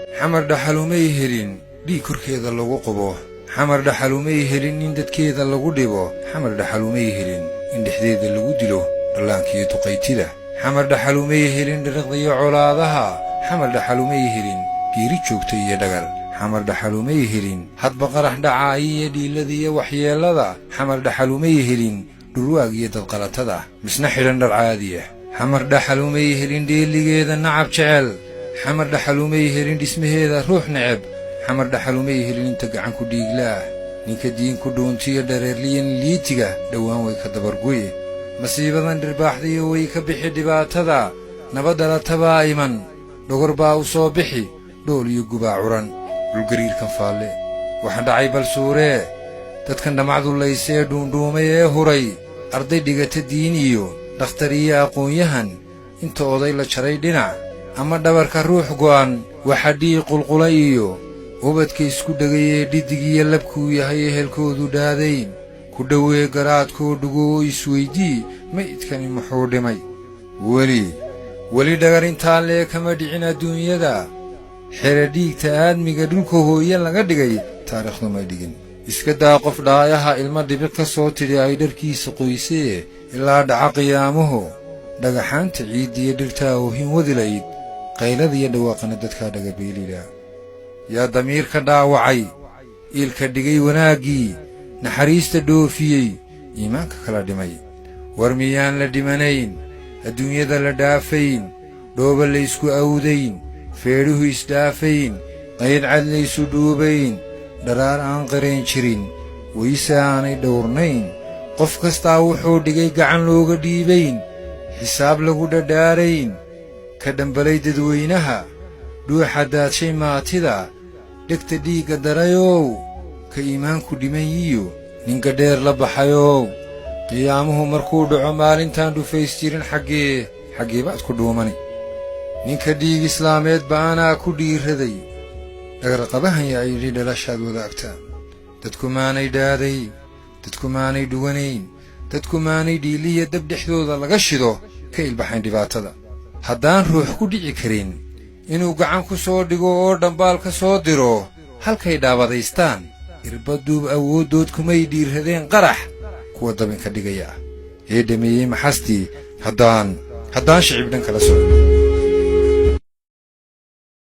xamar dhaxalumay helin dhiig korkeeda lagu qabo xamar dhaxalumay helin in dadkeeda lagu dhibo xamar dhaxalumay helin in dhexdeeda lagu dilo dhallaankiyo duqaytida xamar dhaxalumay helin dhariqdiyo colaadaha xamar dhaxalumay helin geeri joogta iyo dhagar xamar dhaxalumay helin hadba qarax dhaca iyo dhiilada iyo waxyeelada xamar dhaxalumay helin dhulwaag iyo dadqalatada misna xidhan dhar caadiya xamar dhaxalumay helin dheeligeeda nacab jecel xamar dhaxalumay helin dhismaheeda ruux neceb xamar dhaxalumay helin inta gacan ku dhiiglaah ninka diin ku dhuuntiyo dhareerliyan liitiga dhowaan way ka dabarguye masiibadan dhirbaaxdiyo way ka bixi dhibaatada nabadalatabaa iman dhogor baa u soo bixi dhool iyo gubaa curan dhulgariirkan faalle waxaa dhacay balsuuree dadkan dhammacdu laysee dhuundhuumay ee huray arday dhigata diin iyo dhakhtar iyo aqoon-yahan inta oday la jaray dhinac ama dhabarka ruux go'an waxa dhiig qulqula iyo ubadka isku dhegayee dhiddigiyo labkuu yahay ehelkoodu dhaadayn ku dhowee garaadkoo dhugoo isweydii maydkani muxuu dhimay weli dhagar intaa lee kama dhicin adduunyada xere dhiigta aadmiga dhulka hooye laga dhigay taariikhdu may dhigin iska daa qof dhaayaha ilma dhibiq ka soo tidhi ay dharkiisa qoysee ilaa dhaca qiyaamuhu dhagaxaanta ciiddiyo dhirtaa oohin wadilayd qayladiyo dhawaaqana dadkaa dhagabeelila yaa damiirka dhaawacay iilka dhigay wanaaggii naxariista dhoofiyey iimaanka kala dhimay war miyaan la dhimanayn adduunyada la dhaafayn dhooba laysku awdayn feedhuhu isdhaafayn qaydcad laysu dhuubayn dharaar aan qarayn jirin wayse aanay dhowrnayn qof kastaa wuxuu dhigay gacan looga dhiibayn xisaab lagu dhadhaarayn ka dhambalay dadweynaha dhuuxa daadshay maatida dhegta dhiigga darayow ka iimaanku dhiman yiyo ninka dheer la baxayow qiyaamuhu markuu dhaco maalintaan dhufays jirin xaggee baad ku dhuumani ninka dhiig islaameed ba'anaa ku dhiiraday dhagarqabahan yaa yidhi dhalashaad wadaagtaa dadku maanay dhaadayn dadku maanay dhuwanayn dadku maanay dhiiliya dab dhexdooda laga shido ka ilbaxayn dhibaatada haddaan ruux ku dhici karin inuu gacan ku soo dhigo oo dhambaal ka soo diro halkay dhaabadaystaan irbaduub awooddood kumay dhiirradeen qarax kuwa dabinka dhigaya ee dhameeyey maxastii haddaan shicib dhan kala socdo